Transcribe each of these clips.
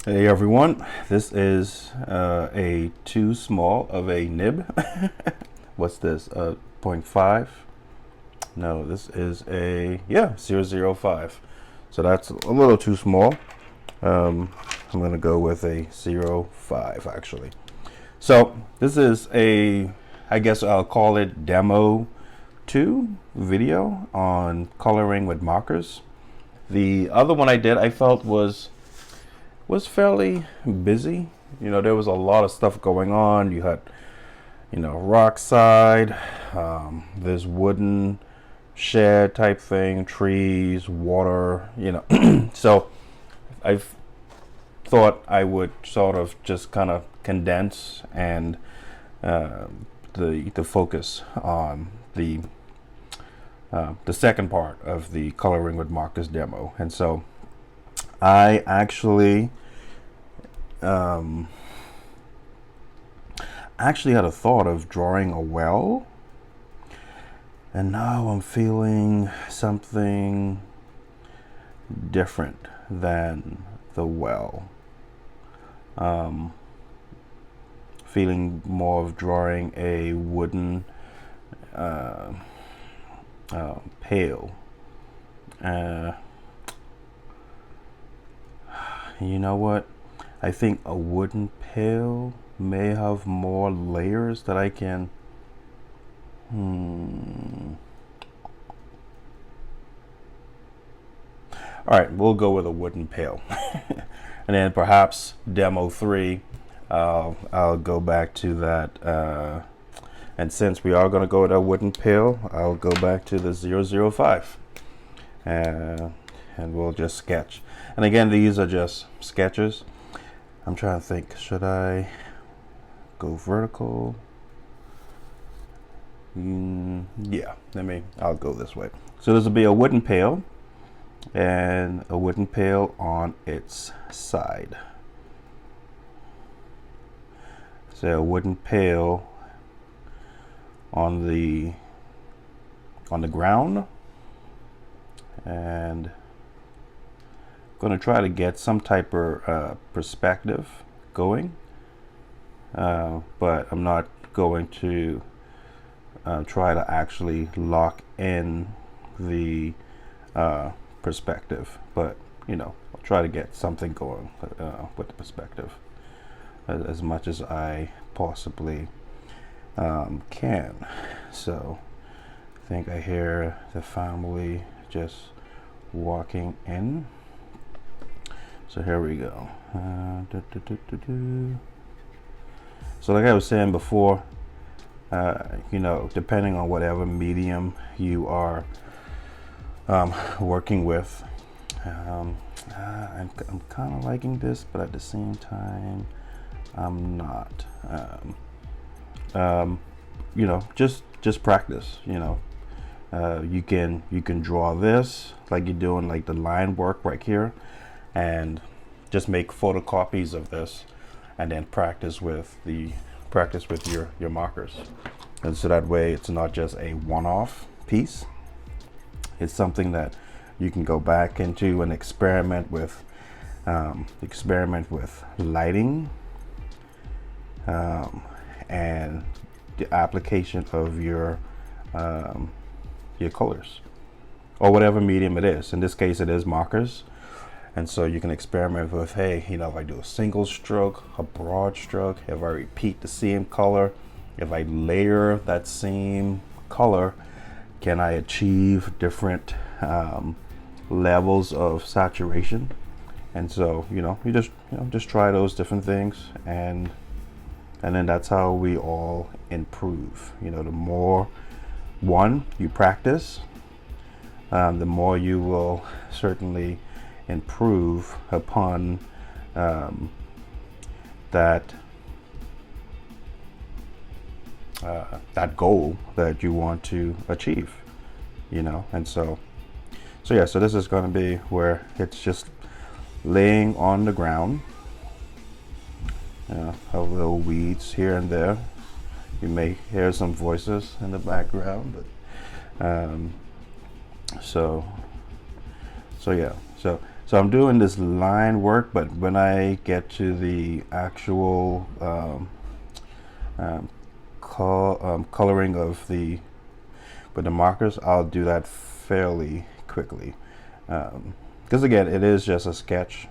Hey everyone, this is a too small of a nib. What's this? 0.5? No, this is a, yeah, 0.05. So that's a little too small. I'm going to go with a 0.5 actually. So this is a, I guess I'll call it demo 2 video on coloring with markers. The other one I did I felt was fairly busy. There was a lot of stuff going on. You had, rock side, this wooden shed type thing, trees, water, So I thought I would sort of just kind of condense and the focus on the second part of the coloring with markers demo. And so I actually had a thought of drawing a well, and now I'm feeling something different than the well. Feeling more of drawing a wooden pail. You know what? I think a wooden pail may have more layers that I can. All right, we'll go with a wooden pail. And then perhaps demo 3, I'll go back to that. And since we are going to go with a wooden pail, I'll go back to the 0.05. And we'll just sketch. And again, these are just sketches. I'm trying to think, should I go vertical? Yeah, I'll go this way. So this will be a wooden pail and a wooden pail on its side. So a wooden pail on the ground, and I'm going to try to get some type of perspective going, but I'm not going to try to actually lock in the perspective, but I'll try to get something going with the perspective as much as I possibly can. So I think I hear the family just walking in. So here we go. So like I was saying before, depending on whatever medium you are working with, I'm kind of liking this, but at the same time, I'm not. Just practice. You can draw this like you're doing like the line work right here, and just make photocopies of this, and then practice with your markers. And so that way it's not just a one-off piece. It's something that you can go back into and experiment with lighting, and the application of your colors, or whatever medium it is. In this case, it is markers. And so you can experiment with, hey, if I do a single stroke, a broad stroke, if I repeat the same color, if I layer that same color, can I achieve different levels of saturation? And so, you just try those different things, and then that's how we all improve. The more you practice, the more you will certainly improve upon that goal that you want to achieve. And so this is going to be where it's just laying on the ground. Have little weeds here and there. You may hear some voices in the background, but so So I'm doing this line work, but when I get to the actual coloring of the with the markers, I'll do that fairly quickly. Because again, it is just a sketch,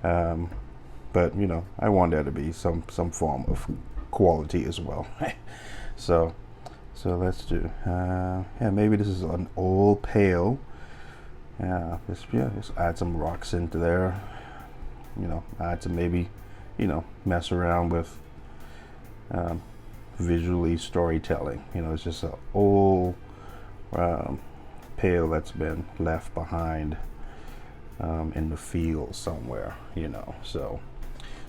but you know, I want there to be some form of quality as well. so let's do yeah, maybe this is an old pail. Just add some rocks into there, you know, add some, maybe, you know, mess around with visually storytelling. You know, it's just an old pail that's been left behind in the field somewhere, you know. So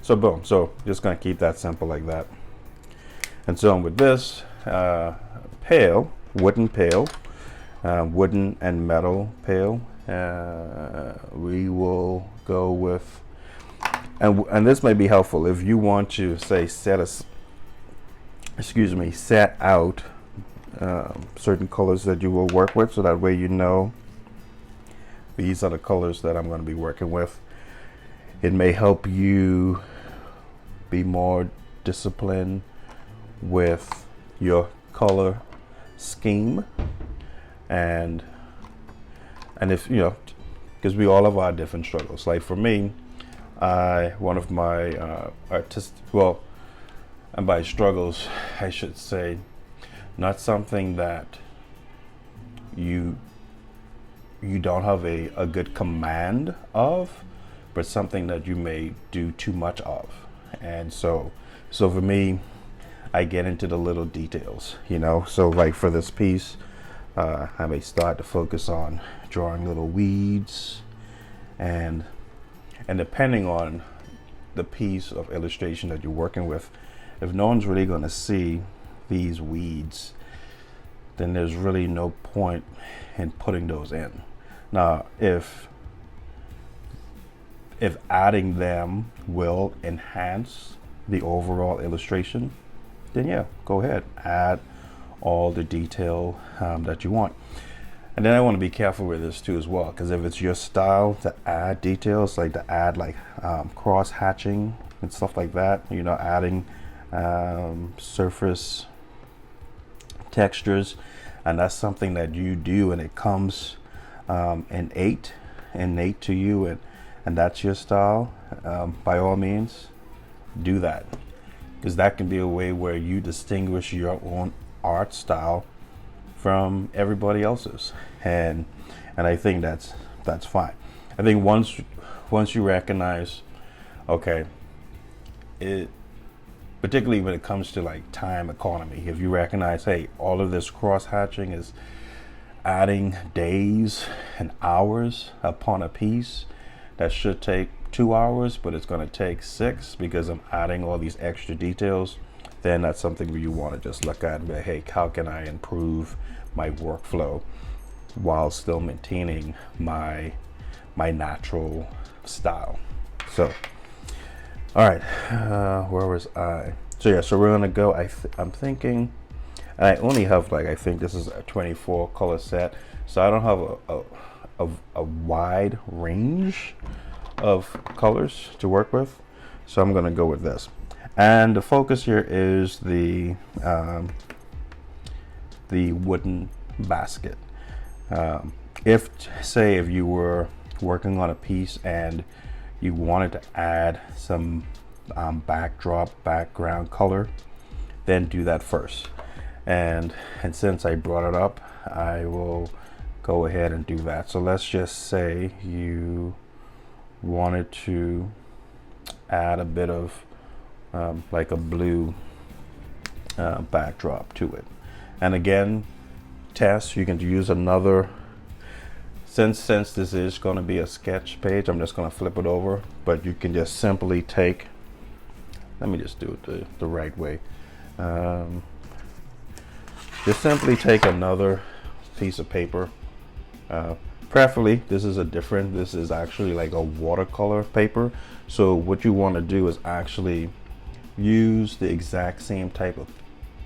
boom. So just gonna keep that simple like that. And so with this pail, wooden pail, wooden and metal pail, we will go with, and this may be helpful if you want to say set out certain colors that you will work with, so that way you know these are the colors that I'm going to be working with. It may help you be more disciplined with your color scheme, and if you know, because we all have our different struggles. Like for me, one of my and by struggles I should say, not something that you don't have a good command of, but something that you may do too much of. And so for me, I get into the little details, you know. So like for this piece, I may start to focus on drawing little weeds, and depending on the piece of illustration that you're working with, if no one's really going to see these weeds, then there's really no point in putting those in. Now, if adding them will enhance the overall illustration, then yeah, go ahead, add all the detail that you want. And then I want to be careful with this too as well, because if it's your style to add details, like to add like cross hatching and stuff like that, you know, adding surface textures, and that's something that you do and it comes innate to you, and that's your style, by all means do that, because that can be a way where you distinguish your own art style from everybody else's, and I think that's fine. I think once you recognize, okay, it, particularly when it comes to like time economy, if you recognize, hey, all of this cross hatching is adding days and hours upon a piece that should take 2 hours, but it's going to take 6 because I'm adding all these extra details, then that's something where you want to just look at and be, hey, how can I improve my workflow while still maintaining my natural style? So all right, where was I? So yeah, so we're gonna go, I'm thinking, and I only have like, I think this is a 24 color set, so I don't have a wide range of colors to work with, so I'm gonna go with this. And the focus here is the wooden basket. If you were working on a piece and you wanted to add some background color, then do that first. And since I brought it up, I will go ahead and do that. So let's just say you wanted to add a bit of like a blue backdrop to it. And again, test, you can use another, since this is going to be a sketch page, I'm just going to flip it over, but you can just simply take, let me just do it the right way. Just simply take another piece of paper, preferably this is actually like a watercolor paper. So what you want to do is actually use the exact same type of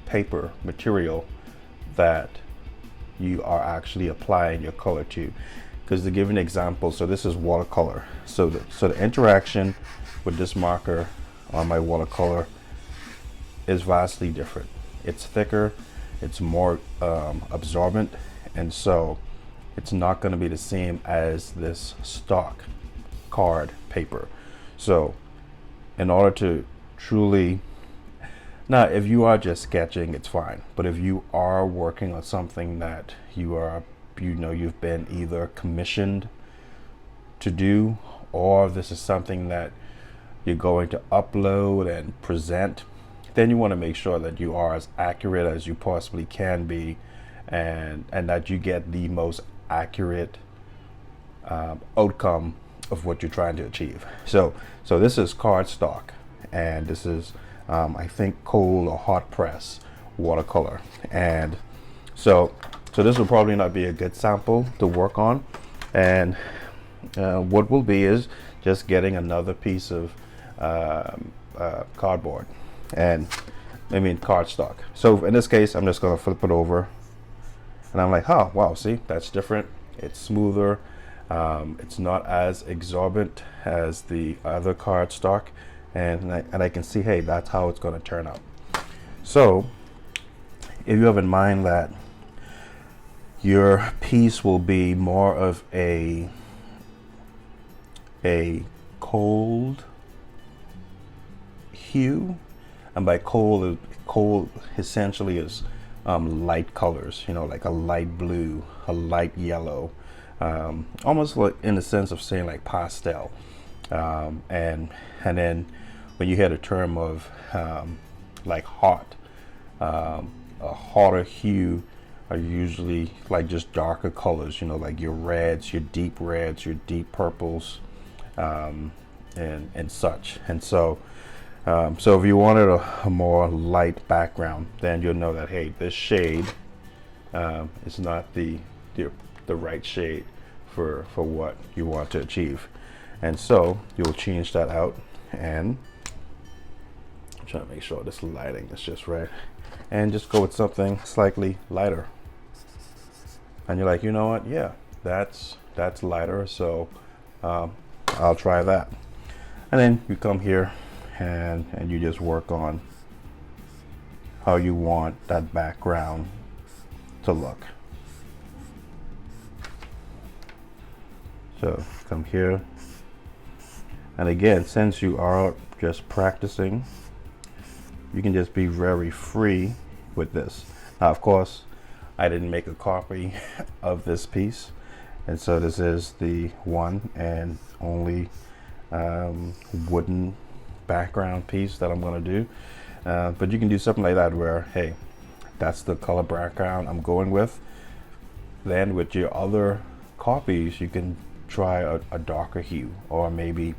paper material that you are actually applying your color to, because to give an example, so this is watercolor. So the interaction with this marker on my watercolor is vastly different. It's thicker, it's more absorbent, and so it's not going to be the same as this stock card paper. So in order to truly, now if you are just sketching, it's fine, but if you are working on something that you've been either commissioned to do, or this is something that you're going to upload and present, then you want to make sure that you are as accurate as you possibly can be, and that you get the most accurate outcome of what you're trying to achieve. So this is cardstock, and this is I think cold or hot press watercolor, and so this will probably not be a good sample to work on. And what will be is just getting another piece of cardboard, and cardstock. So in this case, I'm just going to flip it over, and I'm like, oh wow, see, that's different. It's smoother. It's not as exorbitant as the other cardstock, and I can see, hey, that's how it's going to turn out. So if you have in mind that your piece will be more of a cold hue, and by cold essentially is light colors, like a light blue, a light yellow, almost like in the sense of saying like pastel, and then when you hear the term of like hot, a hotter hue are usually like just darker colors, like your reds, your deep purples, and such. And so if you wanted a more light background, then you'll know that, hey, this shade is not the right shade for what you want to achieve. And so you'll change that out, and I'm trying to make sure this lighting is just right, and just go with something slightly lighter. And you're like, you know what, yeah, that's lighter, so I'll try that. And then you come here and you just work on how you want that background to look. So come here, and again, since you are just practicing, you can just be very free with this. Now, of course, I didn't make a copy of this piece, and so this is the one and only wooden background piece that I'm going to do. But you can do something like that where, hey, that's the color background I'm going with. Then with your other copies, you can try a darker hue, or maybe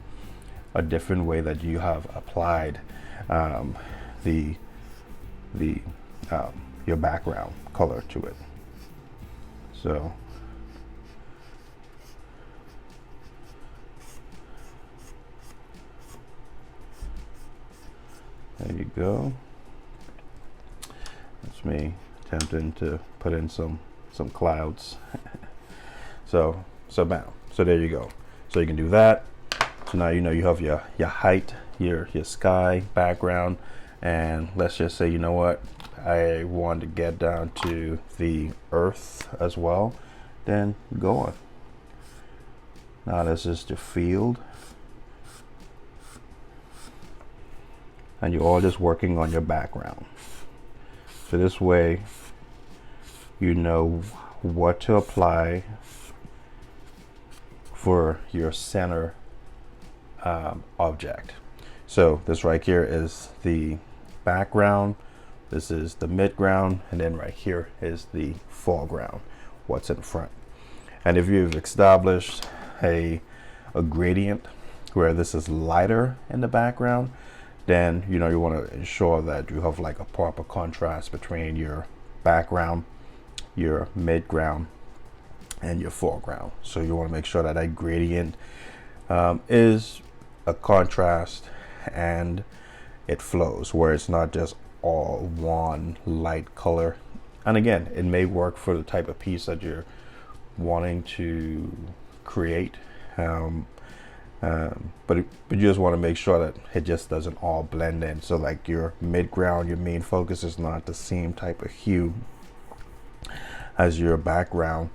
a different way that you have applied your background color to it. So there you go. That's me attempting to put in some clouds. so bam. So there you go. So you can do that. So now you have your height, your sky background, and let's just say, you know what, I want to get down to the earth as well. Then go on. Now this is the field, and you're all just working on your background. So this way you know what to apply for your center object. So this right here is the background, this is the midground, and then right here is the foreground, what's in front. And if you've established a gradient where this is lighter in the background, then you want to ensure that you have like a proper contrast between your background, your midground, and your foreground. So you want to make sure that that gradient is a contrast and it flows, where it's not just all one light color. And again, it may work for the type of piece that you're wanting to create. But you just want to make sure that it just doesn't all blend in. So like your midground, your main focus is not the same type of hue as your background,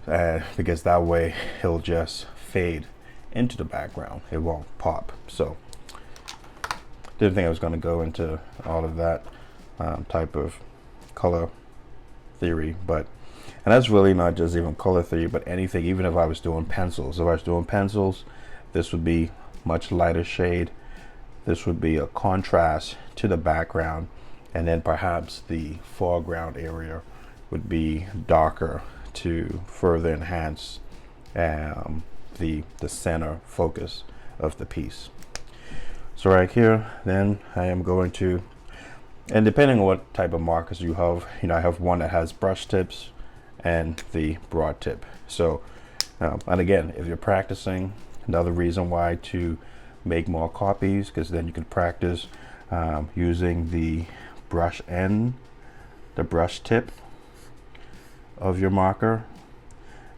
because that way it'll just fade into the background. It won't pop. So didn't think I was going to go into all of that type of color theory, but and that's really not just even color theory, but anything. Even if I was doing pencils, this would be much lighter shade. This would be a contrast to the background, and then perhaps the foreground area would be darker to further enhance the center focus of the piece. So right here, then I am going to, and depending on what type of markers you have, I have one that has brush tips and the broad tip. So, and again, if you're practicing, another reason why to make more copies, because then you can practice using the brush end, the brush tip of your marker,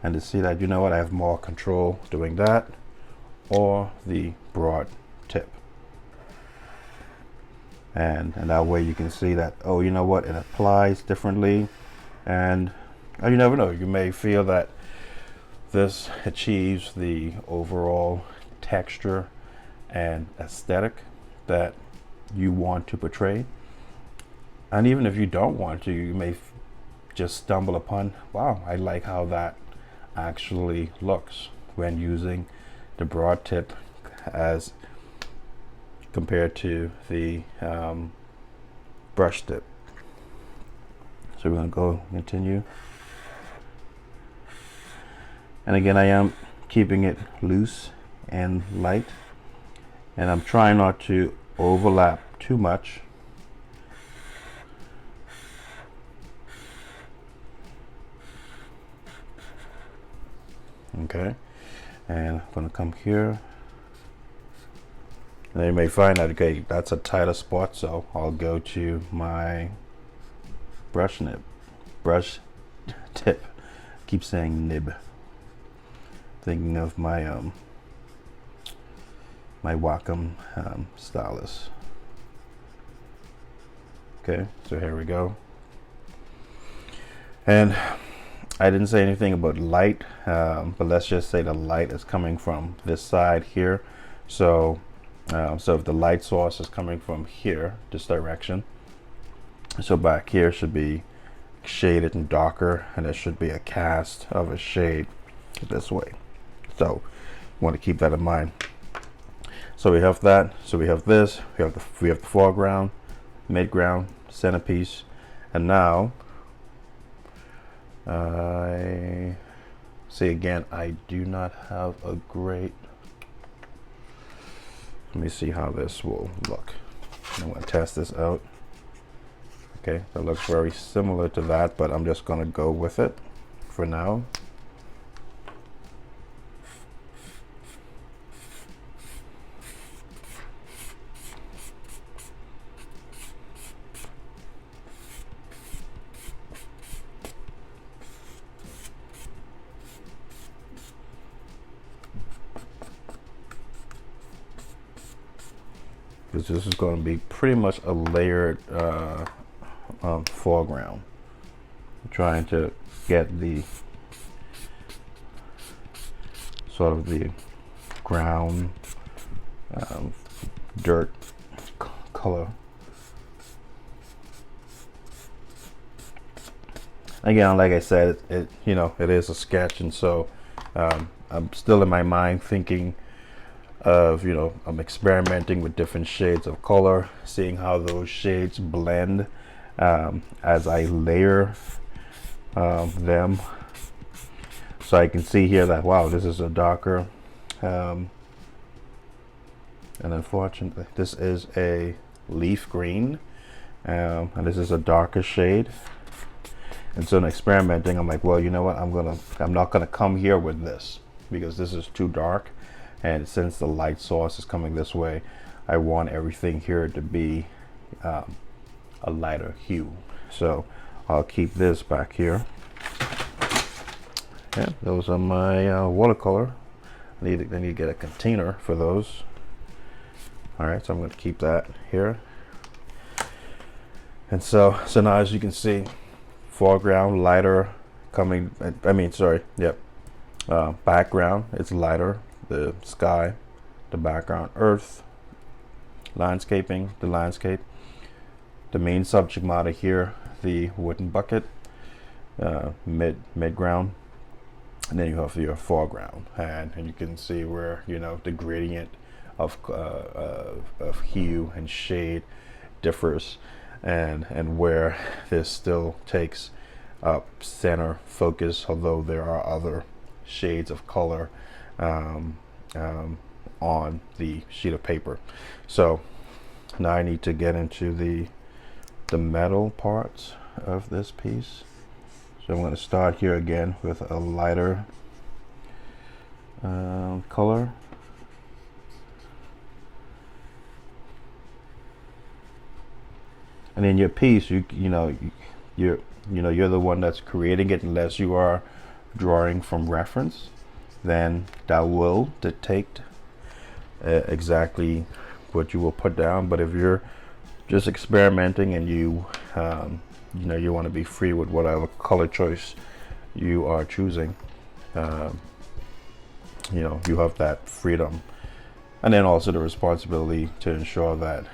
and to see that, I have more control doing that, or the broad tip. And that way you can see that, oh, it applies differently. And you never know, you may feel that this achieves the overall texture and aesthetic that you want to portray. And even if you don't want to, you may just stumble upon, wow, I like how that actually looks when using the broad tip as compared to the brush tip. So we're going to go continue. And again, I am keeping it loose and light, and I'm trying not to overlap too much. Okay, and I'm going to come here. And you may find that, okay, that's a tighter spot, so I'll go to my brush tip. Keep saying nib. Thinking of my my Wacom stylus. Okay, so here we go. And I didn't say anything about light, but let's just say the light is coming from this side here. So so if the light source is coming from here, this direction, so back here should be shaded and darker, and there should be a cast of a shade this way. So want to keep that in mind. So we have that. So we have this. We have the foreground, midground, centerpiece, and now I see again. I do not have a great. Let me see how this will look. I'm going to test this out. Okay, that looks very similar to that, but I'm just going to go with it for now. Because this is going to be pretty much a layered foreground. I'm trying to get the sort of the ground dirt color. Again, like I said, it is a sketch, and so I'm still in my mind thinking of, I'm experimenting with different shades of color, seeing how those shades blend as I layer them. So I can see here that, wow, this is a darker, and unfortunately this is a leaf green, and this is a darker shade. And so in experimenting, I'm like, well, you know what, I'm not gonna come here with this because this is too dark. And since the light source is coming this way, I want everything here to be a lighter hue. So I'll keep this back here. Yeah, those are my watercolor. I need to get a container for those. All right, so I'm going to keep that here. And so now as you can see, foreground lighter coming. I mean, sorry, yep. Background, it's lighter. The sky, the background, earth, landscaping, the landscape. The main subject matter here, the wooden bucket, mid ground, and then you have your foreground, and you can see where the gradient of hue and shade differs, and where this still takes up center focus, although there are other shades of color on the sheet of paper. So now I need to get into the metal parts of this piece. So I'm going to start here again with a lighter color. And in your piece, you're the one that's creating it, unless you are drawing from reference. Then that will dictate exactly what you will put down. But if you're just experimenting and you want to be free with whatever color choice you are choosing, you have that freedom, and then also the responsibility to ensure that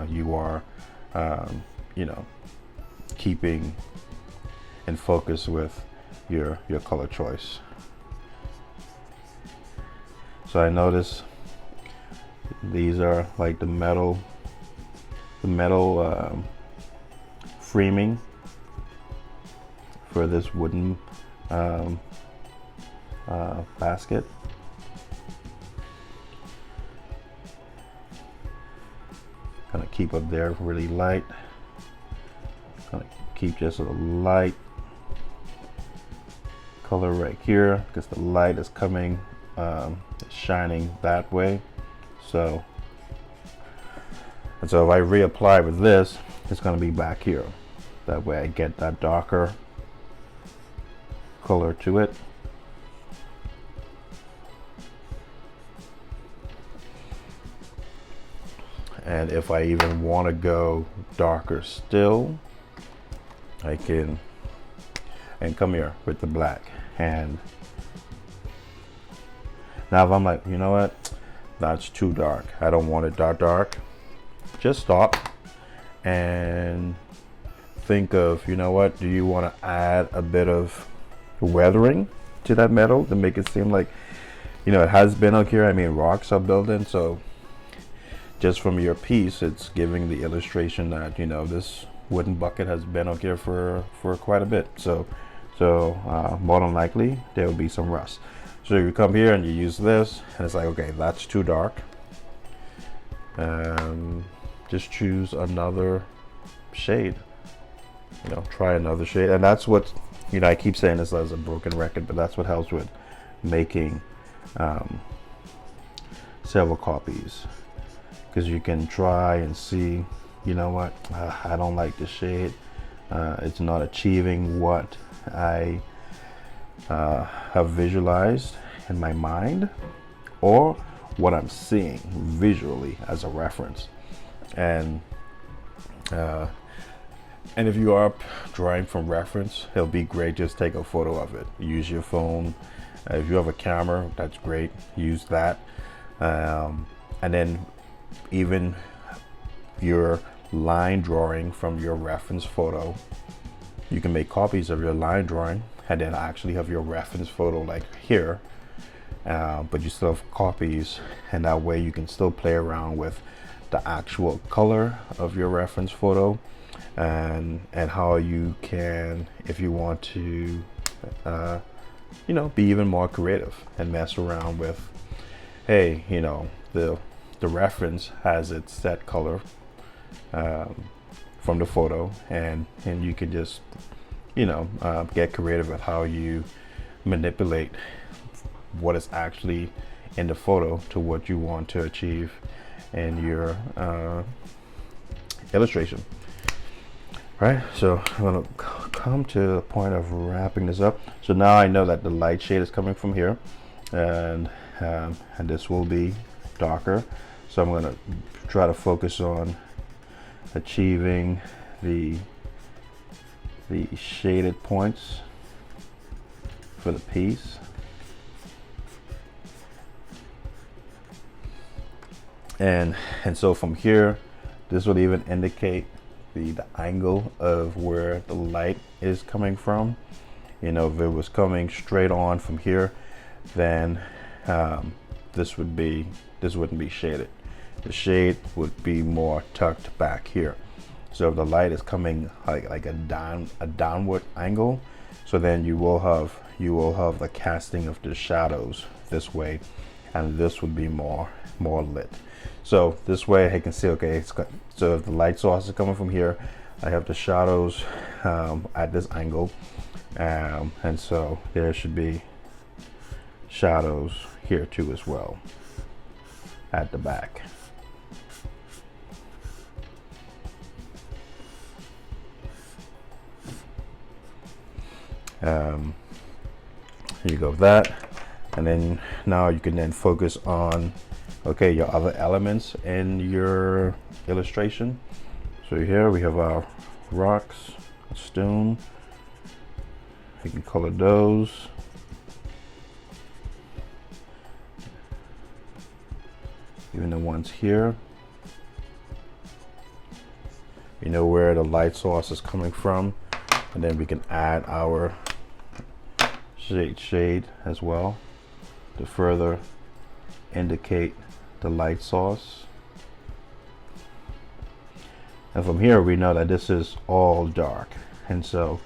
you are keeping in focus with your color choice. So I notice these are like the metal framing for this wooden basket. Gonna keep up there really light. Gonna keep just a light color right here because the light is coming, shining that way. So if I reapply with this, it's going to be back here. That way I get that darker color to it. And if I even want to go darker still, I can, and come here with the black. And now if I'm like, you know what, that's too dark, I don't want it that dark, just stop and think of, you know what, do you want to add a bit of weathering to that metal to make it seem like, it has been out here. I mean, rocks are building, so just from your piece, it's giving the illustration that, this wooden bucket has been out here for quite a bit. So more than likely there will be some rust. So you come here and you use this, and it's like, okay, that's too dark. Just choose another shade. Try another shade, and that's what I keep saying this as a broken record, but that's what helps with making several copies, because you can try and see, what, I don't like this shade. It's not achieving what I have visualized in my mind, or what I'm seeing visually as a reference. And if you are drawing from reference, it'll be great. Just take a photo of it. Use your phone. If you have a camera, that's great. Use that. And then even your line drawing from your reference photo, you can make copies of your line drawing and then actually have your reference photo like here, but you still have copies, and that way you can still play around with the actual color of your reference photo, and how you can, if you want to be even more creative and mess around with, hey, the reference has its set color from the photo, and you can just get creative with how you manipulate what is actually in the photo to what you want to achieve in your illustration. Right, so I'm gonna come to the point of wrapping this up. So now I know that the light shade is coming from here, and this will be darker. So I'm going to try to focus on achieving the shaded points for the piece. And so from here, this will even indicate the angle of where the light is coming from. You know, if it was coming straight on from here, then this wouldn't be shaded. The shade would be more tucked back here. So if the light is coming like a downward angle, so then you will have the casting of the shadows this way, and this would be more lit. So this way I can see, okay, so if the light source is coming from here, I have the shadows at this angle, and so there should be shadows here too as well at the back. Here you go with that, and then now you can then focus on, okay, your other elements in your illustration. So here we have our rocks, stone. You can color those. Even the ones here. We know where the light source is coming from, and then we can add our shade as well to further indicate the light source. And from here we know that this is all dark, and so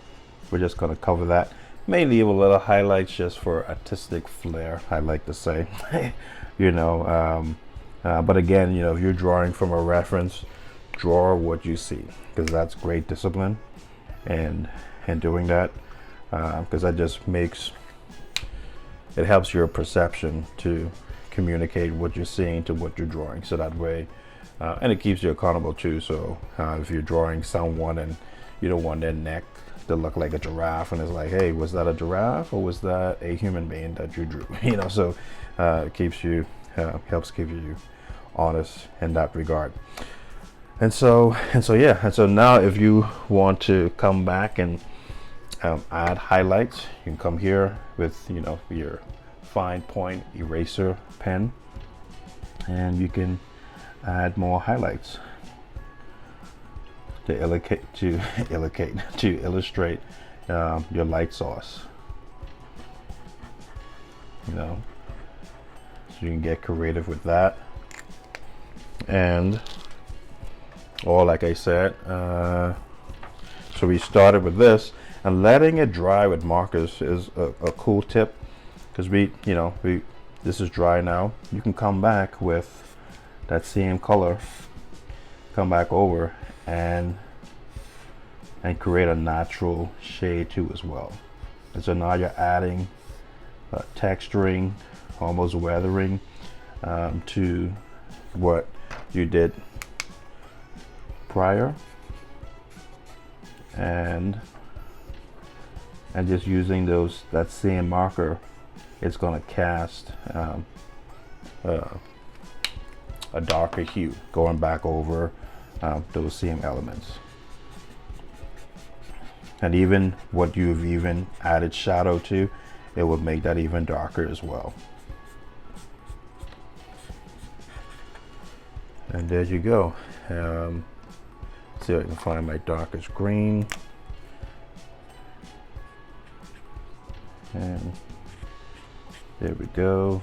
we're just going to cover that. May leave a little highlights just for artistic flair, I like to say. You know, but again, you know, if you're drawing from a reference, draw what you see, because that's great discipline and doing that, because that just helps your perception to communicate what you're seeing to what you're drawing. So that way, and it keeps you accountable too. So if you're drawing someone and you don't want their neck to look like a giraffe, and it's like, hey, was that a giraffe or was that a human being that you drew? You know, so it keeps you helps keep you honest in that regard. And so now if you want to come back and add highlights, you can come here with, you know, your fine point eraser pen, and you can add more highlights to illustrate your light source. You know, so you can get creative with that. And or like I said, so we started with this, and letting it dry with markers is a cool tip, because this is dry now. You can come back with that same color, come back over and create a natural shade too as well. And so now you're adding texturing, almost weathering to what you did prior, and just using that same marker, it's going to cast a darker hue, going back over those same elements. And even what you've even added shadow to, it will make that even darker as well. And there you go. See if I can find my darkest green. And there we go.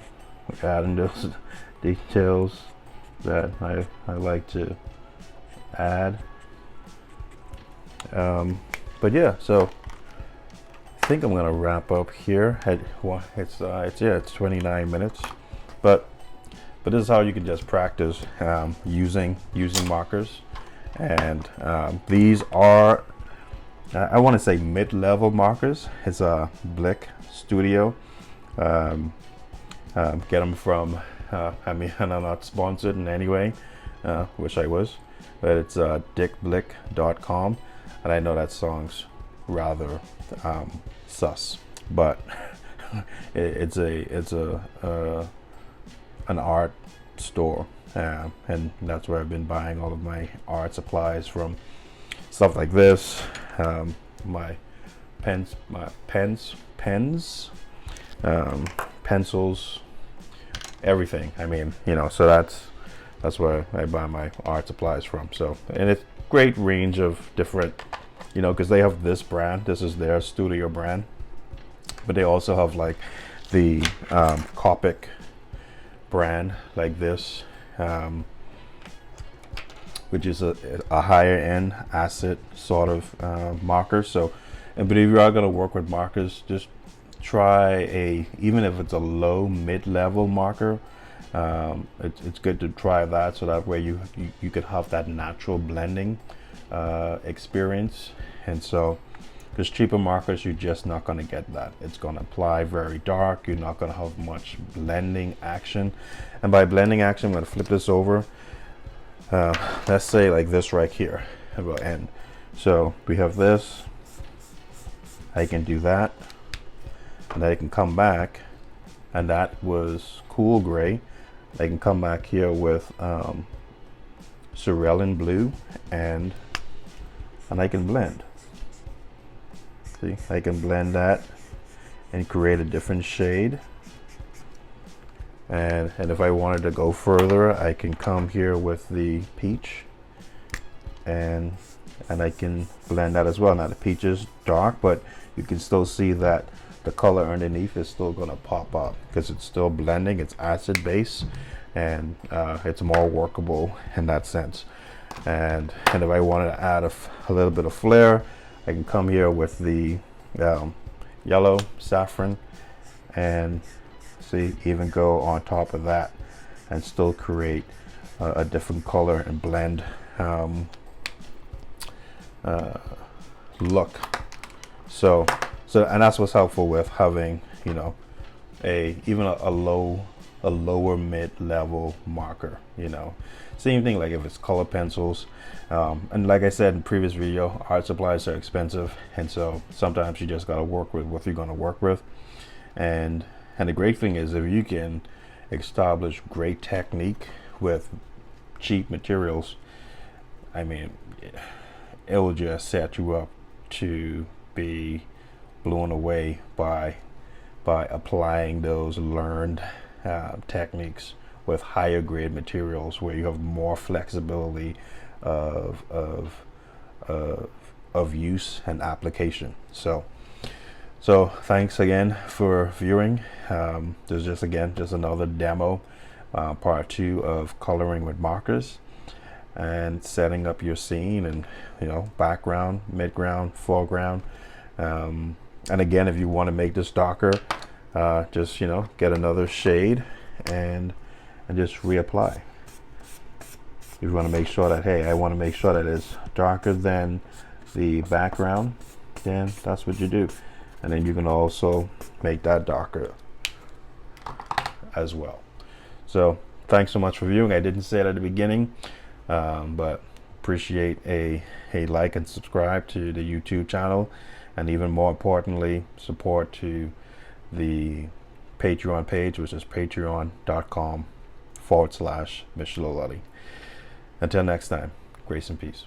We're adding those details that I like to add. But yeah, so I think I'm gonna wrap up here. It's 29 minutes, but this is how you can just practice using markers. And these are, I want to say, mid-level markers. It's a Blick Studio. Get them from, I'm not sponsored in any way, wish I was, but it's dickblick.com. And I know that song's rather sus, but it's an art store, and that's where I've been buying all of my art supplies from. Stuff like this, my pens, pencils, everything. I mean, you know, so that's where I buy my art supplies from. So, and it's great range of different, you know, because they have this brand. This is their studio brand, but they also have like the Copic brand, like this, which is a higher end acid sort of marker. So, but if you are going to work with markers, just try even if it's a low mid-level marker, it's good to try that, so that way you could have that natural blending experience. And so, because cheaper markers, you're just not going to get that. It's going to apply very dark. You're not going to have much blending action. And by blending action, I'm going to flip this over. Let's say like this right here. It will end. So we have this. I can do that, and I can come back, and that was cool gray. I can come back here with cerulean blue, and I can blend. See, I can blend that and create a different shade. And if I wanted to go further, I can come here with the peach, and I can blend that as well. Now the peach is dark, but you can still see that the color underneath is still going to pop up because it's still blending. It's acid base, and it's more workable in that sense. And if I wanted to add a little bit of flair, I can come here with the yellow saffron, and see, even go on top of that and still create a different color and blend look. So and that's what's helpful with having, you know, even a lower mid-level marker. You know, same thing like if it's color pencils, and like I said in previous video, art supplies are expensive, and so sometimes you just got to work with what you're going to work with. And the great thing is, if you can establish great technique with cheap materials, I mean, it will just set you up to be blown away by applying those learned techniques with higher grade materials, where you have more flexibility of use and application. So thanks again for viewing. There's just another demo, part 2 of coloring with markers and setting up your scene, and, you know, background, midground, foreground. And again, if you want to make this darker, just, you know, get another shade and just reapply. You want to make sure that, hey, I want to make sure that it's darker than the background, then that's what you do. And then you can also make that darker as well. So thanks so much for viewing. I didn't say it at the beginning, but appreciate a like and subscribe to the YouTube channel, and even more importantly, support to the Patreon page, which is patreon.com/Mr. Lolletti. Until next time, grace and peace.